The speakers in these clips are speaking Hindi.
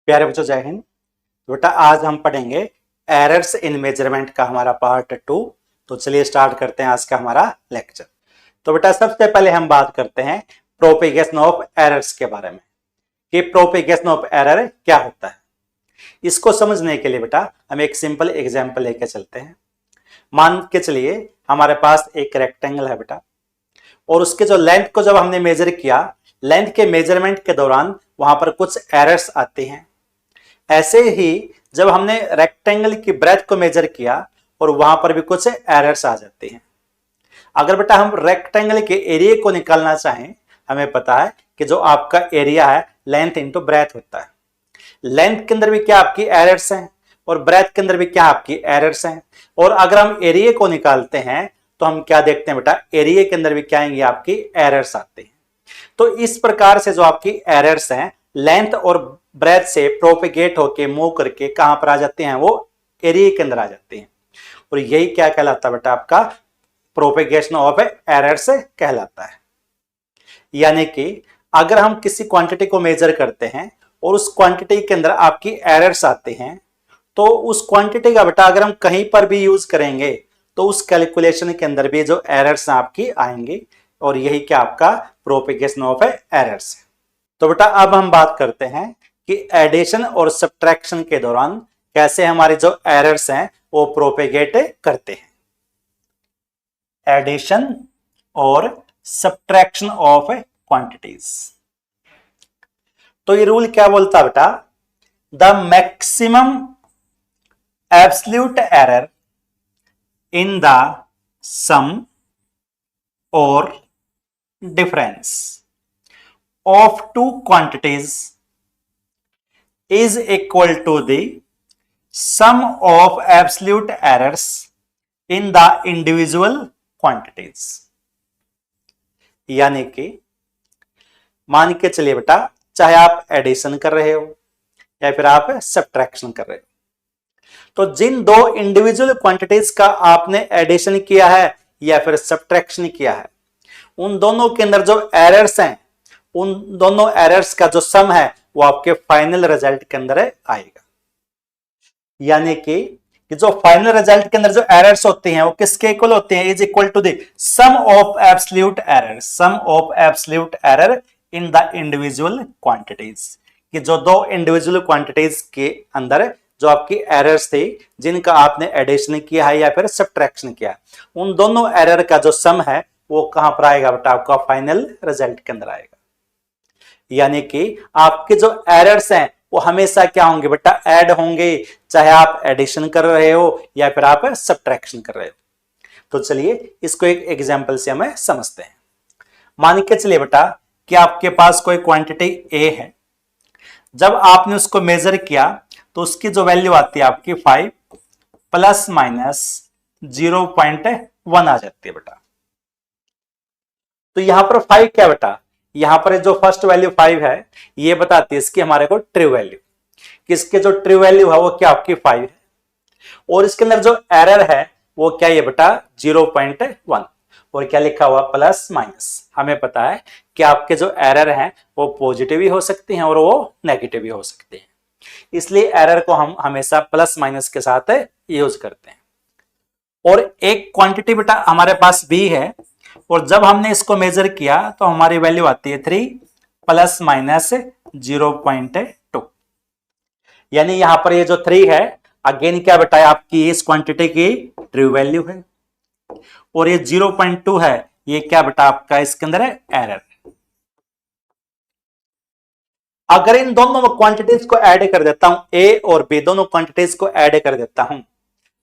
प्यारे बच्चों जय हिंद। बेटा आज हम पढ़ेंगे एरर्स इन मेजरमेंट का हमारा पार्ट 2। तो चलिए स्टार्ट करते हैं आज का हमारा लेक्चर। तो बेटा सबसे पहले हम बात करते हैं प्रोपेगेशन ऑफ एरर्स के बारे में कि प्रोपेगेशन ऑफ एरर क्या होता है। इसको समझने के लिए बेटा हम एक सिंपल एग्जांपल लेके चलते हैं। मान के चलिए हमारे पास एक रेक्टेंगल है बेटा, और उसके जो लेंथ को जब हमने मेजर किया, लेंथ के मेजरमेंट के दौरान वहां पर कुछ एरर्स आते हैं। ऐसे ही जब हमने रेक्टेंगल की ब्रेथ को मेजर किया और वहां पर भी कुछ एरर्स आ जाते हैं। अगर बेटा हम रेक्टेंगल के एरिया को निकालना चाहें, हमें पता है कि जो आपका एरिया है लेंथ इंटू ब्रेथ होता है। लेंथ के अंदर भी क्या आपकी एरर्स हैं और ब्रेथ के अंदर भी क्या आपकी एरर्स हैं। और अगर हम एरिया को निकालते हैं तो हम क्या देखते हैं बेटा, एरिया के अंदर भी क्या आएंगे, आपकी एरर्स आते हैं। तो इस प्रकार से जो आपकी एरर्स हैं लेंथ और ब्रेथ से प्रोपेगेट होके मूव करके कहां पर आ जाते हैं, वो एरिया के अंदर आ जाते हैं। और यही क्या कहलाता है बेटा, आपका प्रोपेगेशन ऑफ एरर्स कहलाता है। यानी कि अगर हम किसी क्वांटिटी को मेजर करते हैं और उस क्वांटिटी के अंदर आपकी एरर्स आते हैं, तो उस क्वांटिटी का बेटा अगर हम कहीं पर भी यूज करेंगे तो उस कैलकुलेशन के अंदर भी जो एरर्स आपकी आएंगे, और यही क्या आपका प्रोपेगेशन ऑफ एरर्स है। तो बेटा अब हम बात करते हैं कि एडिशन और सब्ट्रैक्शन के दौरान कैसे हमारे जो एरर्स हैं वो प्रोपेगेट करते हैं। एडिशन और सब्ट्रैक्शन ऑफ क्वांटिटीज। तो ये रूल क्या बोलता है बेटा, the maximum absolute error in the sum और difference of two quantities is equal to the sum of absolute errors in the individual quantities। यानी कि मान के चलिए बेटा, चाहे आप एडिशन कर रहे हो या फिर आप सब्ट्रैक्शन कर रहे हो, तो जिन दो इंडिविजुअल क्वांटिटीज का आपने एडिशन किया है या फिर सब्ट्रैक्शन किया है, उन दोनों के अंदर जो एरर्स हैं, उन दोनों एरर्स का जो सम है वो आपके फाइनल रिजल्ट के अंदर आएगा। यानी कि जो फाइनल रिजल्ट के अंदर जो एरर्स होती हैं वो किसके इक्वल होते हैं, is equal to the sum of absolute error, sum of absolute error in the individual quantities. कि जो दो इंडिविजुअल क्वांटिटीज के अंदर जो आपकी एरर्स थी, जिनका आपने एडिशन किया है या फिर सब्ट्रैक्शन किया, उन दोनों एरर का जो सम है वो कहां पर आएगा बेटा, आपका फाइनल रिजल्ट के अंदर आएगा। यानी कि आपके जो एरर्स हैं वो हमेशा क्या होंगे बेटा, ऐड होंगे, चाहे आप एडिशन कर रहे हो या फिर आप सब्ट्रैक्शन कर रहे हो। तो चलिए इसको एक एग्जांपल से हमें समझते हैं। मान के चलिए बेटा कि आपके पास कोई क्वांटिटी ए है। जब आपने उसको मेजर किया तो उसकी जो वैल्यू आती है आपकी 5 प्लस माइनस 0.1 आ जाती है बेटा। तो यहां पर 5 क्या बेटा, यहां पर जो फर्स्ट वैल्यू 5 है ये बताती है इसकी हमारे को ट्रू वैल्यू। किसके जो ट्रू वैल्यू है वो क्या आपकी 5 है, और इसके अंदर जो एरर है वो क्या है बेटा 0.1, और क्या लिखा हुआ प्लस माइनस। हमें पता है कि आपके जो एरर हैं वो पॉजिटिव भी हो सकती हैं और वो नेगेटिव भी हो सकते हैं, इसलिए एरर को हम हमेशा प्लस माइनस के साथ यूज करते हैं। और एक क्वांटिटी बेटा हमारे पास बी है, और जब हमने इसको मेजर किया तो हमारी वैल्यू आती है 3 प्लस माइनस 0.2। यानी यहां पर ये जो 3 है अगेन क्या बताया, आपकी इस क्वांटिटी की ट्रू वैल्यू है, और ये 0.2 है ये क्या बेटा आपका इसके अंदर है एरर। अगर इन दोनों क्वांटिटीज को ऐड कर देता हूं, ए और बी दोनों क्वांटिटीज को ऐड कर देता हूं,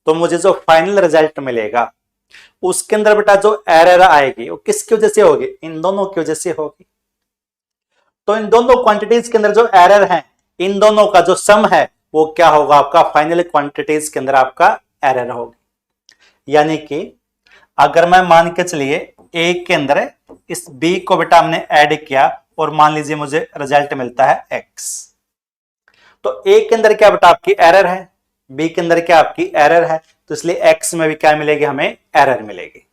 तो मुझे जो फाइनल रिजल्ट मिलेगा उसके अंदर बेटा जो एरर आएगी वो किसकी वजह से होगी, इन दोनों की वजह से होगी। तो इन दोनों क्वांटिटीज के अंदर जो एरर है, इन दोनों का जो सम है वो क्या होगा, आपका फाइनल क्वांटिटीज के अंदर आपका एरर होगी। यानी कि अगर मैं मान के चलिए ए के अंदर इस बी को बेटा हमने ऐड किया और मान लीजिए मुझे रिजल्ट मिलता है एक्स, तो ए के अंदर क्या बेटा आपकी एरर है, बी के अंदर क्या आपकी एरर है, तो इसलिए एक्स में भी क्या मिलेगी, हमें एरर मिलेगी।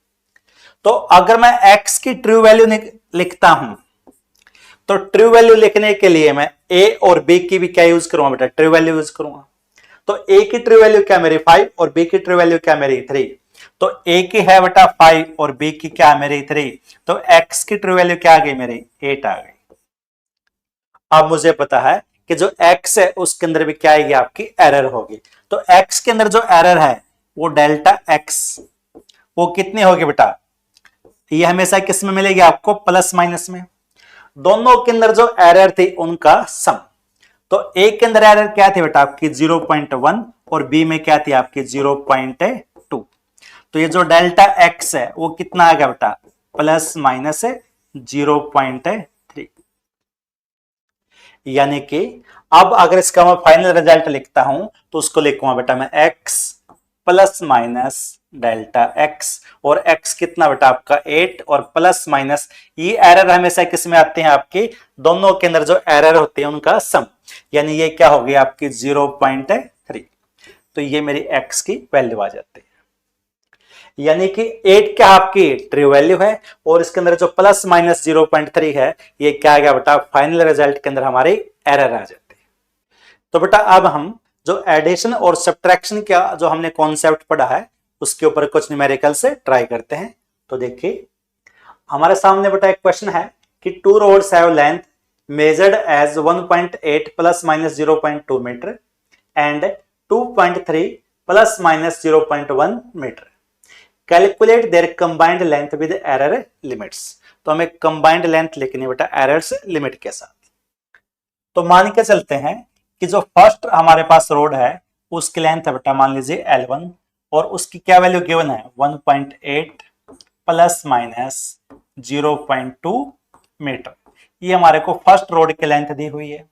तो अगर मैं एक्स की ट्रू वैल्यू लिखता हूं तो ट्रू वैल्यू लिखने के लिए मैं ए और बी की भी क्या यूज करूंगा बेटा, ट्रू वैल्यू यूज करूंगा। तो ए की ट्रू वैल्यू क्या मेरी 5 और बी की ट्रू वैल्यू क्या मेरी 3। तो ए की है बेटा 5 और बी की क्या मेरी 3। तो एक्स की ट्रू वैल्यू क्या आ गई मेरी 8 आ गई। अब मुझे पता है कि जो x है उसके अंदर भी क्या आएगी, आपकी एरर होगी। तो x के अंदर जो एरर है वो डेल्टा x, वो कितनी होगी बेटा, ये हमेशा किस में मिलेगी आपको, प्लस माइनस में। दोनों के अंदर जो एरर थी उनका सम। तो ए के अंदर एरर क्या थी बेटा आपकी 0.1 और बी में क्या थी आपकी 0.2। तो ये जो डेल्टा x है वो कितना आ गया बेटा, प्लस माइनस 0.3। यानी कि अब अगर इसका मैं फाइनल रिजल्ट लिखता हूं तो उसको लिखूंगा बेटा मैं x plus minus delta x, और x कितना बेटा आपका 8 और प्लस माइनस, ये एरर हमेशा किस में आते हैं आपके, दोनों के अंदर जो एरर होते हैं उनका सम। यानी ये क्या हो गई आपकी 0.3। तो ये मेरी x की वैल्यू आ जाती है। यानी कि 8 क्या आपकी ट्रू वैल्यू है और इसके अंदर जो प्लस माइनस 0.3 है ये क्या आ गया बेटा, फाइनल रिजल्ट के अंदर हमारी एरर आ जाती है। तो बेटा अब हम जो एडिशन और सब्ट्रैक्शन का जो हमने कॉन्सेप्ट पढ़ा है उसके ऊपर कुछ न्यूमेरिकल से ट्राई करते हैं। तो देखिए हमारे सामने बेटा एक क्वेश्चन है कि two rods have length measured as 1.8 plus minus 0.2 metre and 2.3 plus minus 0.1 metre. Calculate their combined length with error limits. तो हमें कंबाइंड लेंथ लिखनी है बेटा एरर्स लिमिट के साथ। तो मान के चलते हैं कि जो फर्स्ट हमारे पास रोड है उसकी लेंथ है बेटा मान लीजिए L1 और उसकी क्या वैल्यू गिवन है 1.8 प्लस माइनस 0.2 मीटर। ये हमारे को फर्स्ट रोड की लेंथ दी हुई है।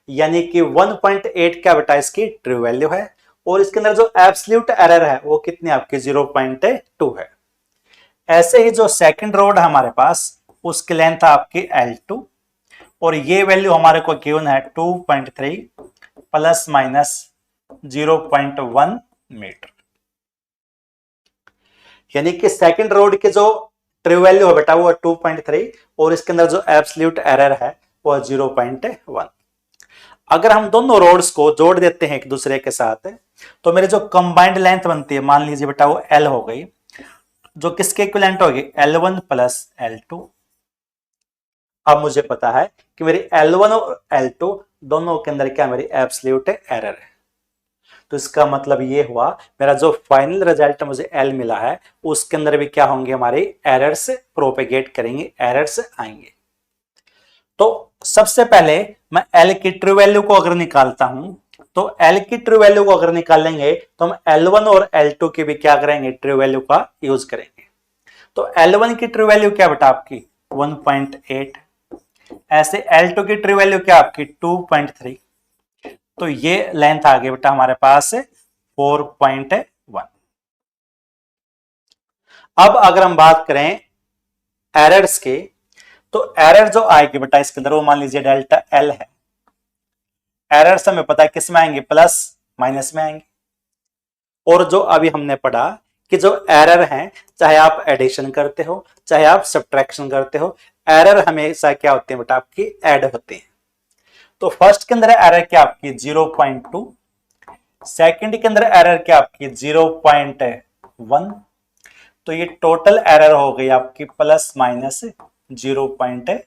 यानी कि 1.8 क्या बेटा इसकी ट्रू वैल्यू है और इसके अंदर जो एब्सोल्यूट एरर है वो कितनी आपकी 0.2 है। ऐसे ही जो सेकंड रोड हमारे पास उसकी लेंथ आपकी L2 और ये वैल्यू हमारे को गिवन है 2.3 प्लस माइनस 0.1 मीटर। यानी कि सेकंड रोड के जो ट्रू वैल्यू है बेटा वो 2.3 और इसके अंदर जो एब्सोल्यूट एरर है वो 0.1। अगर हम दोनों रोड्स को जोड़ देते हैं एक दूसरे के साथ तो मेरे जो कंबाइंड लेंथ बनती है मान लीजिए बेटा वो L हो गई, जो किसके इक्विवेलेंट होगी L1 प्लस L2। अब मुझे पता है कि मेरी L1 और L2 दोनों के अंदर क्या मेरी एब्सोल्यूट एरर है। तो इसका मतलब ये हुआ मेरा जो फाइनल रिजल्ट मुझे L मिला है उसके अंदर भी क्या होंगे, हमारे एरर्स प्रोपेगेट करेंगे, एरर्स आएंगे। तो सबसे पहले मैं L की ट्रू वैल्यू को अगर निकालता हूं तो L की ट्रू वैल्यू को अगर निकालेंगे तो हम L1 और L2 की भी क्या करेंगे, ट्रू वैल्यू का यूज करेंगे। तो L1 की ट्रू वैल्यू क्या बेटा आपकी 1.8, ऐसे L2 की ट्रू वैल्यू क्या आपकी 2.3। तो ये लेंथ आ गई बेटा हमारे पास 4.1। अब अगर हम बात करें एरर्स के तो एरर जो आएगी बेटा इसके अंदर वो मान लीजिए डेल्टा L है। एरर्स हमें पता है किस में आएंगे, प्लस माइनस में आएंगे। और जो अभी हमने पढ़ा कि जो एरर हैं चाहे आप एडिशन करते हो चाहे आप सब्ट्रैक्शन करते हो, एरर हमेशा क्या होते हैं बेटा आपकी ऐड होते हैं। तो फर्स्ट के अंदर एरर क्या आपकी 0.2, सेकंड के अंदर एरर क्या आपकी 0.1। तो ये टोटल एरर हो गई आपकी प्लस माइनस 0.3।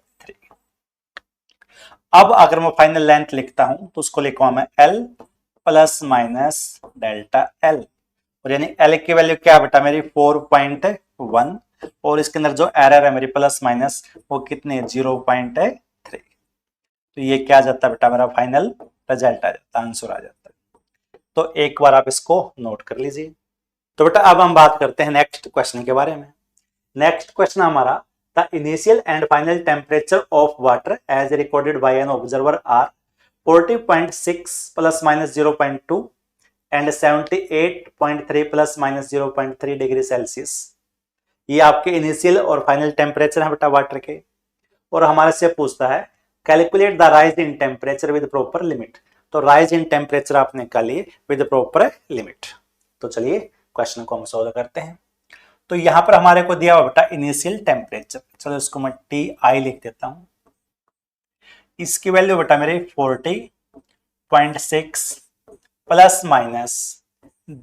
अब अगर मैं फाइनल लेंथ लिखता हूं तो उसको लिखूंगा मैं L plus minus delta L, और यानी L की वैल्यू क्या बेटा मेरी 4.1 और इसके अंदर जो एरर है मेरी प्लस माइनस वो कितने 0.3। तो ये क्या आ जाता है बेटा मेरा फाइनल रिजल्ट आ जाता है, आंसर आ जाता है। तो एक बार आप इसको नोट कर लीजिए। तो बेटा अब हम बात करते हैं नेक्स्ट क्वेश्चन के बारे में। नेक्स्ट क्वेश्चन हमारा the initial and final temperature of water as recorded by an observer are 40.6 plus minus 0.2 and 78.3 plus minus 0.3 degree Celsius. ये आपके इनिशियल और फाइनल टेम्परेचर है बेटा वाटर के। और हमारे से पूछता है calculate the rise in temperature with proper limit. तो राइज इन टेम्परेचर आपने निकाली विद प्रॉपर लिमिट। तो चलिए क्वेश्चन को हम सॉल्व करते हैं। तो यहां पर हमारे को दिया हुआ बेटा इनिशियल टेम्परेचर, चलो इसको मैं TI लिख देता हूं। इसकी वैल्यू बेटा मेरे 40.6 प्लस माइनस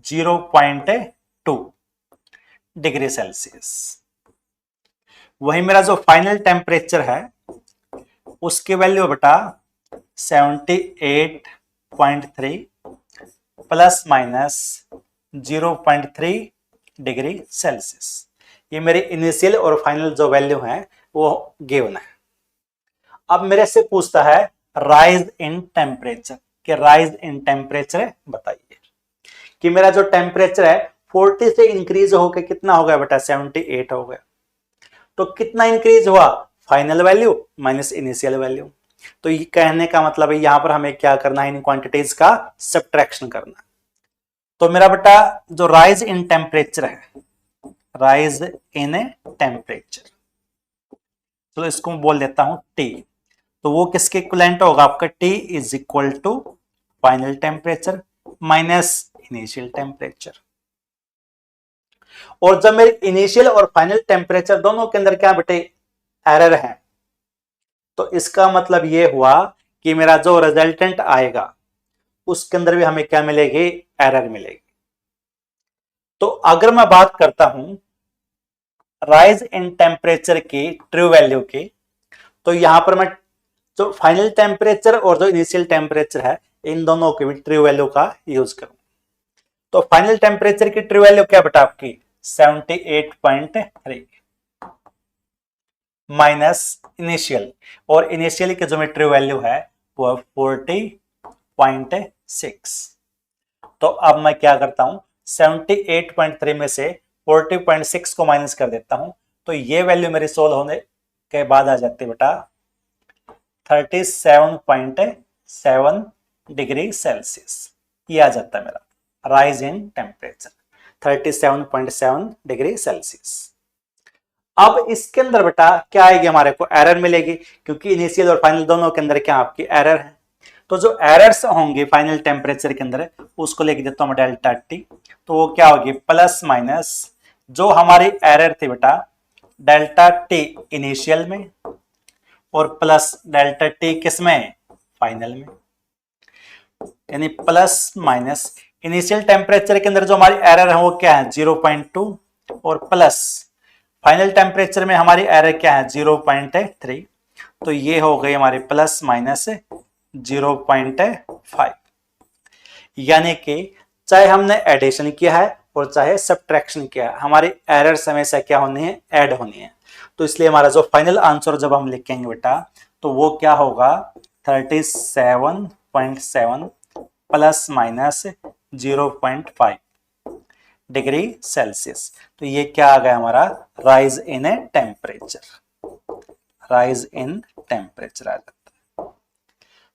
0.2 डिग्री सेल्सियस। वही मेरा जो फाइनल टेम्परेचर है उसकी वैल्यू बेटा 78.3 प्लस माइनस 0.3 डिग्री सेल्सियस। ये मेरे इनिशियल और फाइनल जो वैल्यू है वो गिवन है। अब मेरे से पूछता है राइज इन टेम्परेचर, कि राइज इन टेम्परेचर बताइए कि मेरा जो टेम्परेचर है 40 से इंक्रीज होकर कितना हो गया बेटा 78 हो गया। तो कितना इंक्रीज हुआ, final value minus initial value. तो ये कहने का मतलब है यहां पर हमें क्या करना है, इन क्वांटिटीज का सब्ट्रैक्शन करना। तो मेरा बेटा जो राइज इन टेम्परेचर है, राइज इन ए टेम्परेचर, तो इसको मैं बोल देता हूं टी। तो वो किसके इक्विवेलेंट होगा आपका, T is equal to final temperature minus initial temperature. और जब मेरे इनिशियल और फाइनल टेम्परेचर दोनों के अंदर क्या बेटे एरर है, तो इसका मतलब ये हुआ कि मेरा जो रिजल्टेंट आएगा उसके अंदर भी हमें क्या मिलेगी, एरर मिलेगी। तो अगर मैं बात करता हूं राइज इन टेम्परेचर की ट्रू वैल्यू की, तो यहां पर मैं जो फाइनल टेम्परेचर और जो इनिशियल टेम्परेचर है इन दोनों के भी ट्रू वैल्यू का यूज करूं। तो फाइनल टेम्परेचर की ट्रू वैल्यू क्या बेटा आपकी 78.3 माइनस इनिशियल, और इनिशियल की जो ट्रू वैल्यू है वो 40.6। तो अब मैं क्या करता हूं 78.3 में से 40.6 को माइनस कर देता हूं, तो ये वैल्यू मेरी सोल्व होने के बाद आ जाती है बेटा 37.7 डिग्री सेल्सियस। ये आ जाता है मेरा rise in temperature 37.7 degree Celsius. अब इसके अंदर बेटा क्या आएगी, हमारे को एरर मिलेगी, क्योंकि इनिशियल और फाइनल दोनों के अंदर क्या आपकी एरर है। तो जो एरर्स होंगे फाइनल टेम्परेचर के अंदर उसको लेके देता हूं डेल्टा टी। तो वो क्या होगी प्लस माइनस जो हमारी एरर थी बेटा डेल्टा टी इनिशियल में और प्लस डेल्टा टी किसमें, फाइनल में। यानी प्लस माइनस इनिशियल टेम्परेचर के अंदर जो हमारी एरर है वो क्या है 0.2 और प्लस फाइनल टेम्परेचर में हमारी एरर क्या है 0.3। तो ये हो गई हमारी प्लस माइनस 0.5। यानी कि चाहे हमने एडिशन किया है और चाहे सब्ट्रैक्शन किया है, हमारी एरर्स हमेशा क्या होनी है, ऐड होनी है। तो इसलिए हमारा जो फाइनल आंसर जब हम लिखेंगे बेटा तो वो क्या होगा 37.7 प्लस माइनस 0.5 डिग्री सेल्सियस। तो ये क्या आ गया हमारा rise in a temperature, rise in temperature आ जाता है।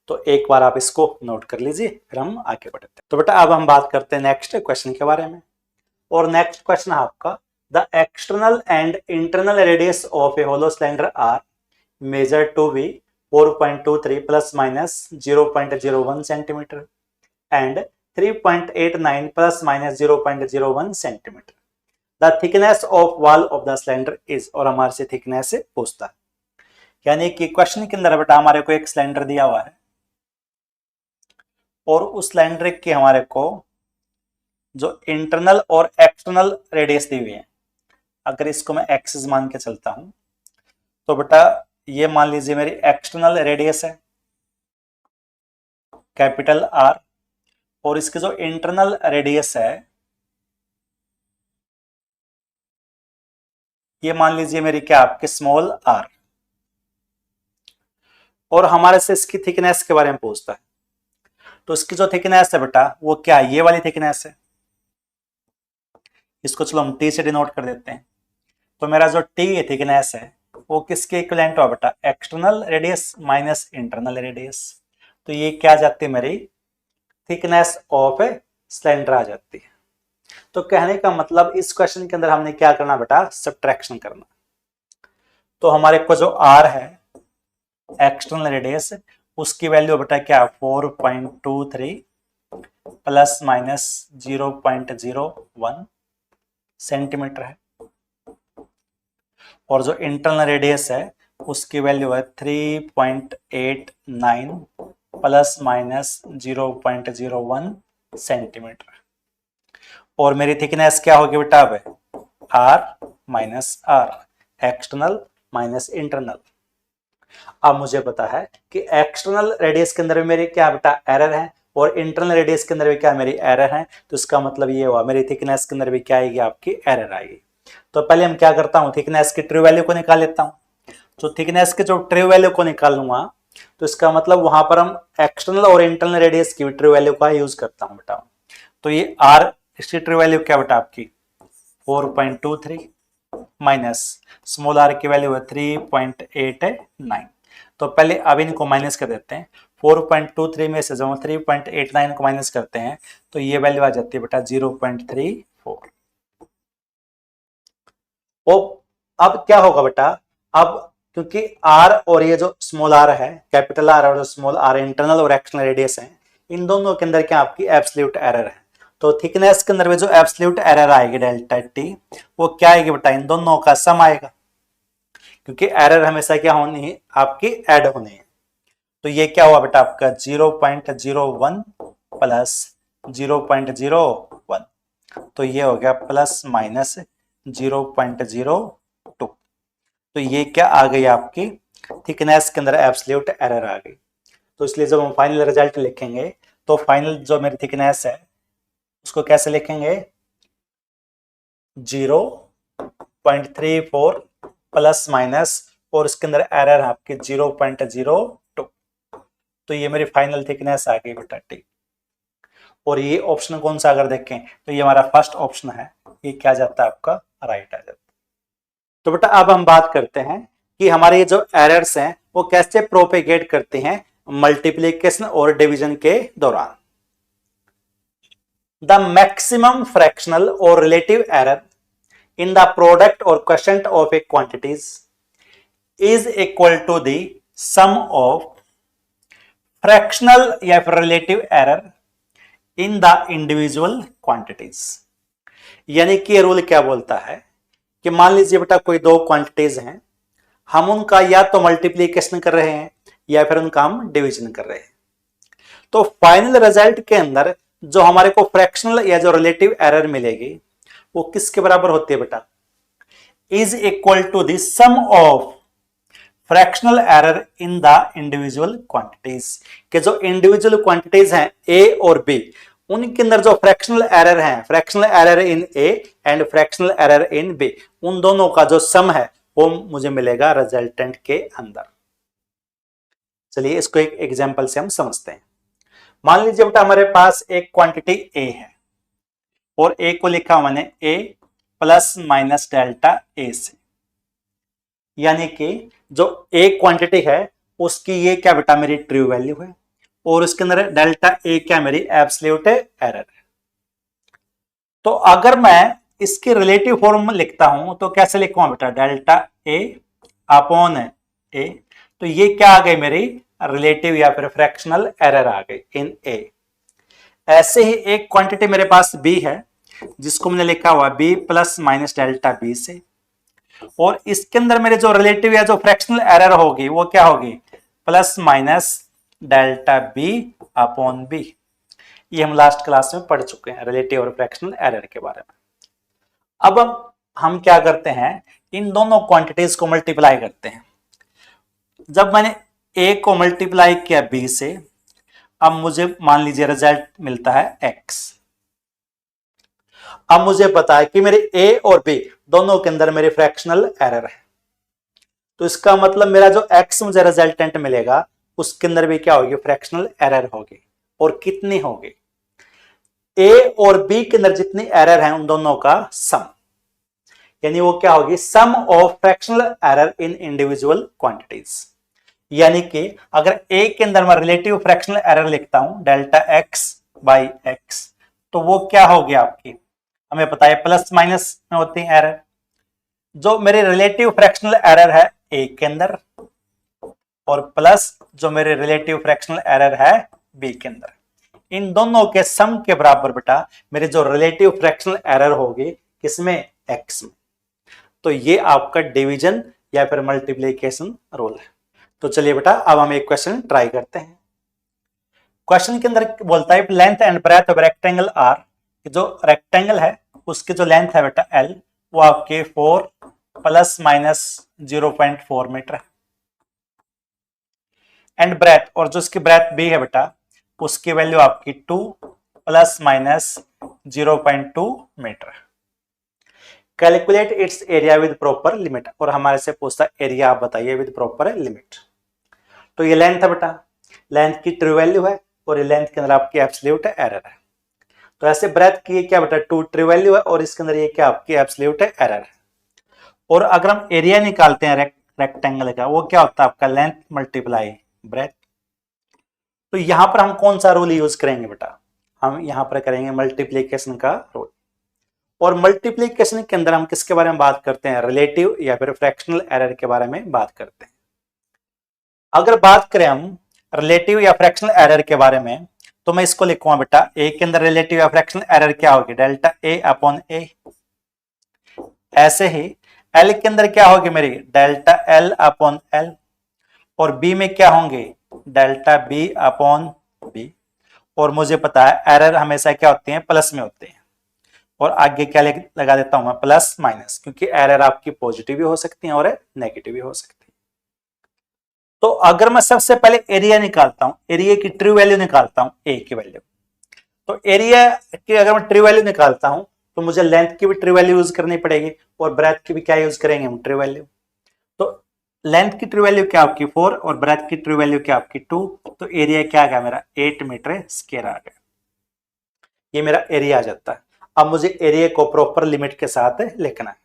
तो एक बार आप इसको नोट कर लीजिए, फिर हम आगे बढ़ते हैं। तो बेटा अब हम बात करते हैं नेक्स्ट क्वेश्चन के बारे में। और नेक्स्ट क्वेश्चन है आपका the external and internal radius of a hollow cylinder are measure to be 4.23 plus minus 0.01 centimetre and 3.89 plus minus 0.01 centimetre. The thickness of wall of the cylinder is, और हमारे से थिकनेस से पूछता है। यानी कि क्वेश्चन के अंदर बेटा हमारे को एक सिलेंडर दिया हुआ है और उस सिलेंडर के हमारे को जो इंटरनल और एक्सटर्नल रेडियस दी हुई है। अगर इसको मैं एक्सिस मान के चलता हूं तो बेटा ये मान लीजिए मेरी एक्सटर्नल रेडियस है कैपिटल आर, और इसके जो इंटरनल रेडियस है ये मान लीजिए मेरी क्या आपके स्मॉल आर, और हमारे से इसकी थिकनेस के बारे में पूछता है। तो इसकी जो थिकनेस है बेटा वो क्या है, ये वाली थिकनेस है। इसको चलो हम टी से डिनोट कर देते हैं। तो मेरा जो टी थिकनेस है वो किसके इक्विवेलेंट हुआ बेटा, external radius minus internal radius. तो ये क्या आ जाती है मेरी थिकनेस ऑफ ए सिलेंडर आ जाती है। तो कहने का मतलब इस क्वेश्चन के अंदर हमने क्या करना बेटा, सब्ट्रैक्शन करना। तो हमारे को जो आर है एक्सटर्नल रेडियस उसकी वैल्यू बेटा क्या 4.23 प्लस माइनस 0.01 सेंटीमीटर है, और जो इंटरनल रेडियस है उसकी वैल्यू है 3.89 प्लस माइनस 0.01 सेंटीमीटर। और मेरी थिकनेस क्या होगी बेटा अब, R minus R, external minus internal. अब मुझे पता है कि एक्सटर्नल रेडियस के अंदर भी मेरी क्या बेटा एरर है और इंटरनल रेडियस के अंदर भी क्या मेरी एरर है, तो इसका मतलब ये हुआ मेरी थिकनेस के अंदर भी क्या आएगी आपकी एरर आएगी। तो पहले हम क्या करता हूं, थिकनेस की ट्रू वैल्यू को निकाल लेता हूं। तो थिकनेस के जो ट्रू वैल्यू को निकालूंगा तो इसका मतलब वहां पर हम एक्सटर्नल और इंटरनल रेडियस की ट्रू वैल्यू का यूज करता हूं बेटा। तो ये आर, इसकी ट्रू वैल्यू क्या बेटा आपकी 4.23 माइनस स्मॉल आर की वैल्यू है 3.89। तो पहले अब इनको माइनस कर देते हैं। 4.23 में से जब हम 3.89 को माइनस करते हैं तो ये वैल्यू आ जाती है बेटा 0.34। अब क्या होगा बेटा, अब क्योंकि आर और ये जो स्मॉल आर है, कैपिटल आर और जो स्मॉल आर इंटरनल और एक्सटर्नल रेडियस है, इन दोनों के अंदर क्या आपकी एब्सोल्यूट एरर है। तो थिकनेस के अंदर में जो एब्सोल्यूट एरर आएगी डेल्टा टी, वो क्या आएगी बेटा, इन दोनों का सम आएगा, क्योंकि एरर हमेशा क्या होनी है आपकी ऐड होनी है। तो ये क्या हुआ बेटा आपका 0.01 प्लस 0.01, तो ये हो गया प्लस माइनस 0.02। तो ये क्या आ गई आपकी थिकनेस के अंदर एब्सोल्यूट एरर आ गई। तो इसलिए जब हम फाइनल रिजल्ट लिखेंगे तो फाइनल जो मेरी थिकनेस है उसको कैसे लिखेंगे, 0.34 प्लस माइनस और इसके अंदर एरर है आपकी 0.02। तो ये मेरी फाइनल थिकनेस आ गई बेटा टी। और ये ऑप्शन कौन सा अगर देखें तो ये हमारा फर्स्ट ऑप्शन है, ये क्या जाता है आपका राइट आ जाता है। तो बेटा अब हम बात करते हैं कि हमारे ये जो एरर्स हैं वो कैसे प्रोपेगेट करते हैं मल्टीप्लिकेशन और डिवीजन के दौरान। द मैक्सिमम फ्रैक्शनल और relative error in the product or quotient of a quantities is equal to the sum of fractional या फिर relative error in the individual quantities। यानी कि ये रूल क्या बोलता है कि मान लीजिए बेटा कोई दो क्वांटिटीज हैं, हम उनका या तो मल्टीप्लीकेशन कर रहे हैं या फिर उनका हम डिवीजन कर रहे हैं। तो फाइनल रिजल्ट के अंदर जो हमारे को फ्रैक्शनल या जो रिलेटिव एरर मिलेगी वो किसके बराबर होती है बेटा, is equal to the sum of fractional error in the individual quantities. के जो इंडिविजुअल क्वांटिटीज हैं ए और बी, उनके अंदर जो फ्रैक्शनल एरर है, fractional error in A and fractional error in B, उन दोनों का जो सम है वो मुझे मिलेगा रिजल्टेंट के अंदर। चलिए इसको एक एग्जांपल से हम समझते हैं। मान लीजिए बेटा हमारे पास एक क्वांटिटी ए है और ए को लिखा मैंने ए प्लस माइनस डेल्टा ए से, यानी कि जो ए क्वांटिटी है उसकी ये क्या बेटा मेरी ट्रू वैल्यू है और उसके अंदर डेल्टा ए क्या मेरी एब्सोल्यूट एरर है। तो अगर मैं इसके रिलेटिव फॉर्म में लिखता हूं तो कैसे लिखूंगा बेटा, डेल्टा ए अपॉन ए, तो ये क्या आ गई मेरी रिलेटिव या फिर फ्रैक्शनल एरर आ गई इन ए। ऐसे ही एक क्वांटिटी मेरे पास बी है जिसको मैंने लिखा हुआ B plus minus delta B से, और इसके अंदर मेरे जो रिलेटिव या जो फ्रैक्शनल एरर होगी वो क्या होगी, plus minus delta B upon B. ये हम लास्ट क्लास में पढ़ चुके हैं रिलेटिव और फ्रैक्शनल एरर के बारे में। अब हम क्या करते हैं, इन दोनों क्वांटिटीज को मल्टीप्लाई करते हैं। जब मैंने ए को मल्टीप्लाई किया बी से, अब मुझे मान लीजिए रिजल्ट मिलता है एक्स। अब मुझे पता है कि मेरे ए और बी दोनों के अंदर मेरी फ्रैक्शनल एरर है, तो इसका मतलब मेरा जो एक्स मुझे रिजल्टेंट मिलेगा उसके अंदर भी क्या होगी, फ्रैक्शनल एरर होगी। और कितनी होगी, ए और बी के अंदर जितनी एरर है उन दोनों का सम, यानी वो क्या होगी, sum of fractional error in individual quantities. यानी कि अगर ए के अंदर मैं रिलेटिव फ्रैक्शनल एरर लिखता हूं डेल्टा एक्स बाई एक्स, तो वो क्या होगी आपकी, हमें पता है प्लस माइनस में होती है एरर। जो मेरे रिलेटिव फ्रैक्शनल एरर है ए के अंदर और प्लस जो मेरे रिलेटिव फ्रैक्शनल एरर है बी के अंदर, इन दोनों के सम के बराबर बेटा मेरे जो रिलेटिव फ्रैक्शनल एरर होगी किसमें, एक्स में। तो ये आपका डिवीजन या फिर मल्टीप्लीकेशन रूल है। तो चलिए बेटा अब हम एक क्वेश्चन ट्राई करते हैं। क्वेश्चन के अंदर बोलता है length and breadth of rectangle are, जो रेक्टेंगल है उसकी जो लेंथ है बेटा एल वो आपके 4 प्लस माइनस 0.4 मीटर है, एंड ब्रेथ और जो इसकी ब्रेथ बी है बेटा उसकी वैल्यू आपकी 2 plus minus 0.2 metre. Calculate its area with proper limit, और हमारे से पूछता है एरिया आप बताइए विद प्रॉपर लिमिट। तो ये लेंथ है बेटा, लेंथ की ट्रू वैल्यू है और ये लेंथ के अंदर आपकी एब्सोल्यूट एरर है। तो ऐसे ब्रेथ की क्या बेटा 2 ट्रू वैल्यू है और इसके अंदर ये क्या आपकी एब्सोल्यूट एरर है। और अगर हम एरिया निकालते हैं रेक्टेंगल का, वो क्या होता है आपका लेंथ मल्टीप्लाई ब्रेथ। तो यहां पर हम कौन सा रूल यूज करेंगे बेटा, हम यहां पर करेंगे मल्टीप्लीकेशन का रूल। और मल्टीप्लीकेशन के अंदर हम किसके बारे में बात करते हैं, रिलेटिव या फिर फ्रैक्शनल एरर के बारे में बात करते हैं। अगर बात करें हम रिलेटिव या फ्रैक्शनल एरर के बारे में, तो मैं इसको लिखूंगा बेटा ए के अंदर रिलेटिव या फ्रैक्शनल एरर क्या होगी, डेल्टा ए अपॉन ए। ऐसे ही एल के अंदर क्या होगी मेरी, डेल्टा एल अपॉन एल। और बी में क्या होंगे, डेल्टा बी अपॉन बी। और मुझे पता है एरर हमेशा क्या होती है, प्लस में होते हैं। और आगे क्या लगा देता हूं मैं, प्लस माइनस, क्योंकि एरर आपकी पॉजिटिव भी हो सकती है और नेगेटिव भी हो सकती है। तो अगर मैं सबसे पहले एरिया निकालता हूं, एरिया की ट्रू वैल्यू निकालता हूं ए की वैल्यू, तो एरिया की अगर मैं ट्रू वैल्यू निकालता हूं तो मुझे लेंथ की भी ट्रू वैल्यू यूज करनी पड़ेगी और ब्रेथ की भी क्या यूज करेंगे हम, ट्रू वैल्यू। तो लेंथ की ट्रू वैल्यू क्या आपकी 4 और ब्रेथ की ट्रू वैल्यू क्या आपकी 2, तो एरिया क्या आ गया मेरा 8 मीटर स्क्वायर आ गया। ये मेरा एरिया आ जाता है। अब मुझे एरिया को प्रॉपर लिमिट के साथ लिखना है।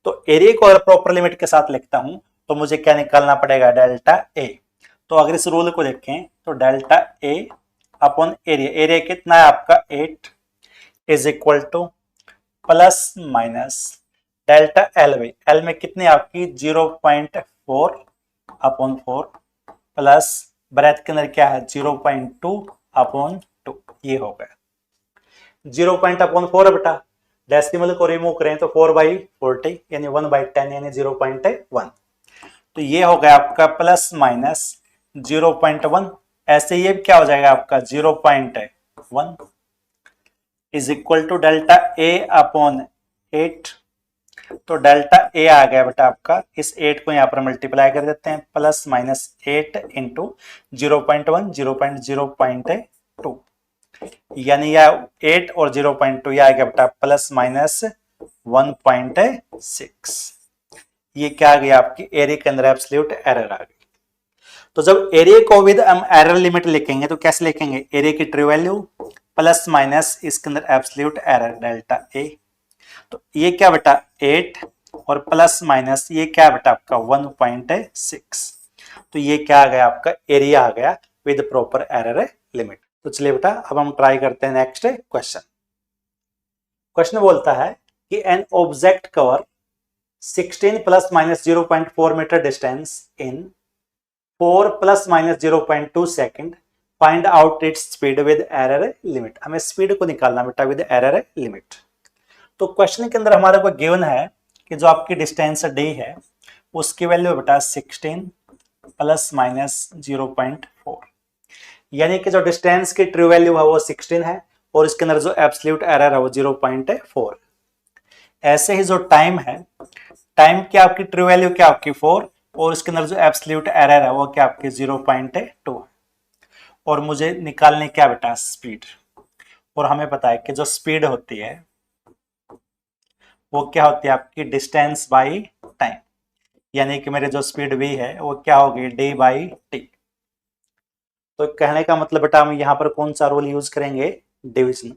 तो एरिया को अगर प्रॉपर लिमिट के साथ लिखता हूं तो मुझे क्या निकालना पड़ेगा, डेल्टा ए। तो अगर इस रूल को देखें तो delta A upon area, area कितना है आपका 8 is equal to plus minus delta L by L में कितनी आपकी 0.4 अपॉन 4 प्लस ब्रेथ के अंदर क्या है 0.2 अपॉन 2। ये हो गया 0.4 है बेटा, डेसिमल को रिमूव करें तो 4/40 यानी 1/10 यानी 0.1। तो ये हो गया आपका प्लस माइनस 0.1। ऐसे ये क्या हो जाएगा आपका 0.1 is equal to delta A upon 8। तो डेल्टा ए आ गया बेटा आपका, इस 8 को यहां पर मल्टीप्लाई कर देते हैं, प्लस माइनस 8 इंटू 0.1 0.2 यानी यह 8 और 0.2 यह आ गया बेटा प्लस माइनस 1.6। ये क्या आ गई आपकी एरिया के अंदर एब्सोल्यूट एरर आ गई। तो जब एरिया को विद हम एरर लिमिट लिखेंगे तो कैसे लिखेंगे, एरिया की ट्रू वैल्यू प्लस माइनस इसके अंदर एब्सोल्यूट एरर डेल्टा ए। तो ये क्या बेटा 8 और प्लस माइनस ये क्या बेटा आपका 1.6। तो ये क्या आ गया आपका एरिया आ गया विद प्रॉपर एरर लिमिट। तो चलिए बेटा अब हम ट्राई करते हैं नेक्स्ट क्वेश्चन। क्वेश्चन बोलता है कि an object cover 16 plus minus 0.4 metre distance in 4 plus minus 0.2 second, find out its speed with error limit. हमें स्पीड को निकालना बेटा विद एरर लिमिट। तो क्वेश्चन के अंदर हमारे को गिवन है कि जो आपकी डिस्टेंस डी है उसकी वैल्यू बेटा 16 प्लस माइनस 0.4, यानी कि जो डिस्टेंस की ट्रू वैल्यू है वो 16 है और इसके अंदर जो एब्सोल्यूट एरर है वो 0.4। ऐसे ही जो टाइम है, टाइम की आपकी ट्रू वैल्यू क्या आपकी 4 और इसके अंदर जो एब्सोल्यूट एरर है वो क्या आपकी 0.2 है। और मुझे निकालने क्या बेटा स्पीड, और हमें पता है कि जो स्पीड होती है वो क्या होती है आपकी डिस्टेंस बाई टाइम, यानी कि मेरे जो स्पीड v है वो क्या होगी d बाई टी। तो कहने का मतलब बेटा हम यहाँ पर कौन सा रूल यूज करेंगे, डिवीजन।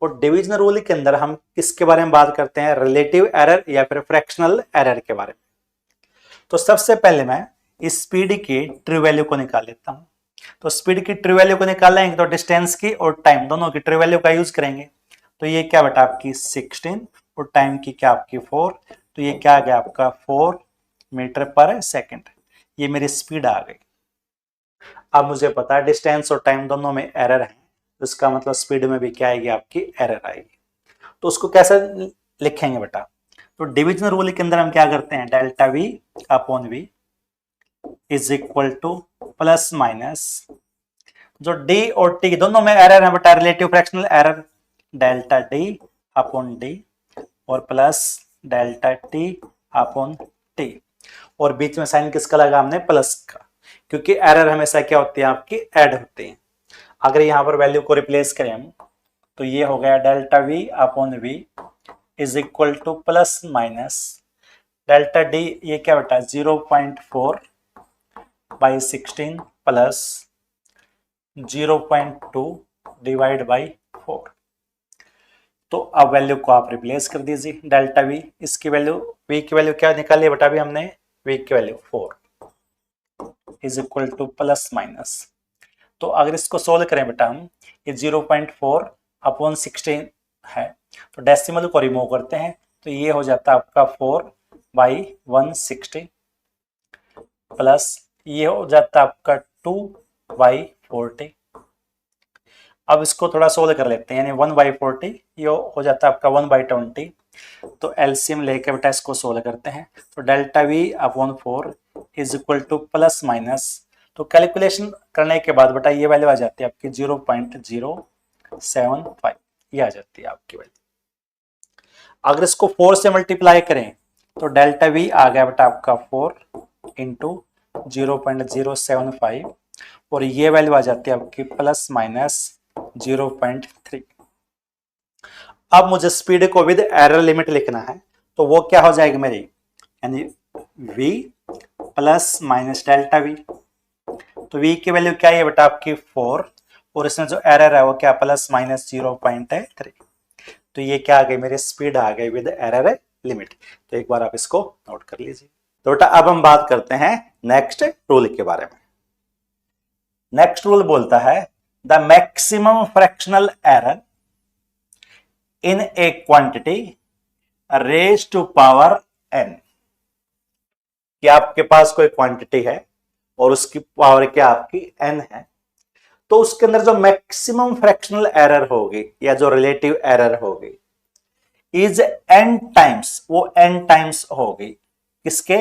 और डिवीजन रूल के अंदर हम किसके बारे में बात करते हैं, रिलेटिव एरर या फिर फ्रैक्शनल एरर के बारे में। तो सबसे पहले मैं इस स्पीड की ट्रू वैल्यू को निकाल लेता हूं। तो स्पीड की ट्रू वैल्यू को निकालेंगे तो डिस्टेंस की और टाइम दोनों की ट्रू वैल्यू का यूज करेंगे। तो ये क्या बेटा आपकी 16 और टाइम की क्या आपकी 4, तो ये क्या आ गया आपका 4 मीटर पर सेकेंड। ये मेरी स्पीड आ गई। अब मुझे पता है डिस्टेंस और टाइम दोनों में एरर है, तो इसका मतलब स्पीड में भी क्या आएगी आपकी एरर आएगी। तो उसको कैसे लिखेंगे बेटा, तो डिविजन रूल के अंदर हम क्या करते हैं, delta V upon V is equal to plus minus, जो डी और टी दोनों में एरर है बेटा, relative fractional error, delta D upon D और plus delta T upon T, और बीच में साइन किसका लगा हमने, प्लस का, क्योंकि एरर हमेशा क्या होती है आपकी, ऐड होती है। अगर यहां पर वैल्यू को रिप्लेस करें हम, तो ये हो गया delta V upon V is equal to plus minus delta D, ये क्या बेटा 0.4 बाई 16 प्लस 0.2 डिवाइड बाई 4। तो अब वैल्यू को आप रिप्लेस कर दीजिए, डेल्टा वी, इसकी वैल्यू, वी की वैल्यू क्या निकाली बेटा अभी हमने, वी की value 4 is equal to plus minus. तो अगर इसको सोल्व करें बेटा हम, ये 0.4 अपॉन 16 है, तो डेसिमल को रिमूव करते हैं, तो ये हो जाता है आपका 4 बाई 160 प्लस ये हो जाता है आपका 2 बाई 40। अब इसको थोड़ा सोल्व कर लेते हैं, यानी 1 बाई 40 ये हो जाता है आपका 1 बाई 20। तो एलसीएम लेकर बेटा इसको सोल्व करते हैं, तो delta V upon 4 is equal to plus minus, तो कैलकुलेशन करने के बाद बेटा ये वैल्यू आ जाती है आपकी 0.075, ये आ जाती है आपकी वैल्यू। अगर इसको 4 से मल्टीप्लाई करें, तो डेल्टा वी आ गया बेटा आपका 4 इंटू 0.075, और ये वैल्यू आ जाती है आपकी प्लस माइनस 0.3। अब मुझे स्पीड को विद एरर लिमिट लिखना है, तो वो क्या हो जाएगी मेरी, यानी v plus minus delta we. तो v की वैल्यू क्या है बेटा आपकी 4, और इसमें जो एरर है वो क्या, प्लस माइनस 0.3। तो ये क्या आ गई, मेरी स्पीड आ गई विद एरर लिमिट। तो एक बार आप इसको नोट कर लीजिए। तो बेटा अब हम बात करते हैं नेक्स्ट रूल के बारे में। नेक्स्ट रूल बोलता है the maximum fractional error in a quantity raise to power n, कि आपके पास कोई क्वांटिटी है और उसकी पावर क्या आपकी n है, तो उसके अंदर जो मैक्सिमम फ्रैक्शनल एरर होगी या जो रिलेटिव एरर होगी इज n टाइम्स, वो n टाइम्स होगी किसके,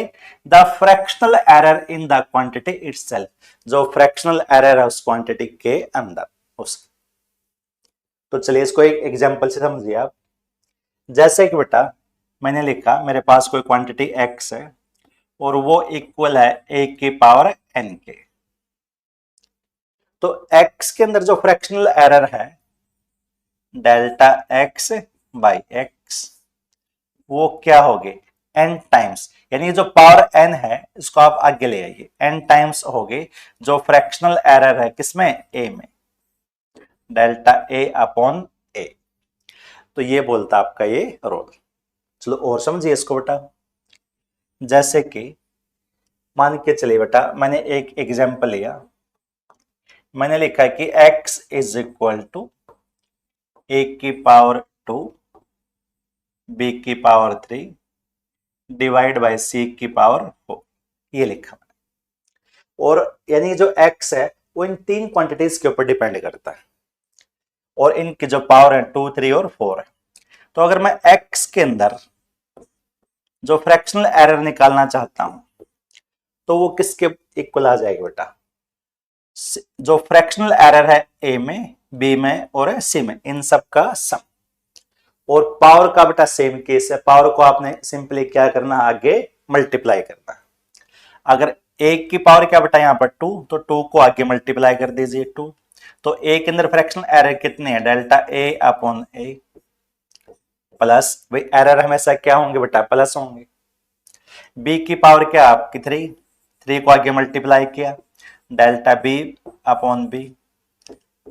the fractional error in the quantity itself, जो फ्रैक्शनल एरर है उस क्वांटिटी के अंदर उसकी। तो चलिए इसको एक एग्जांपल से समझिए आप। जैसे कि बेटा मैंने लिखा मेरे पास कोई क्वांटिटी x है और वो इक्वल है a की पावर n के, तो x के अंदर जो फ्रैक्शनल एरर है डेल्टा x बाई x, वो क्या होगी n टाइम्स, यानी जो पावर n है इसको आप आगे ले आइए, n टाइम्स होगी जो फ्रैक्शनल एरर है किसमें, a में, डेल्टा a अपॉन a। तो ये बोलता आपका ये रोल। चलो और समझिए इसको बेटा। जैसे कि मान के चलिए बेटा मैंने एक एग्जांपल लिया, मैंने लिखा कि x is equal to a की पावर 2 b की पावर 3 डिवाइड बाय c की पावर 4, ये लिखा मैंने। और यानी जो x है वो इन तीन क्वांटिटीज के ऊपर डिपेंड करता है, और इनकी जो पावर है 2, 3 और 4 है। तो अगर मैं x के अंदर जो फ्रैक्शनल एरर निकालना चाहता हूं, तो वो किसके इक्वल आ जाएगी बेटा, जो फ्रैक्शनल एरर है a में, b में और c में, इन सब का सम। और पावर का बेटा सेम केस है, पावर को आपने सिंपली क्या करना, आगे मल्टीप्लाई करना। अगर a की पावर क्या बेटा यहां पर 2, तो 2 को आगे मल्टीप्लाई कर दीजिए 2। तो a के अंदर फ्रैक्शनल एरर कितने हैं, delta a upon a, plus भाई एरर हमेशा क्या होंगे बेटा, प्लस होंगे। b की पावर क्या आपकी 3, 3 को आगे मल्टीप्लाई किया, delta b upon b,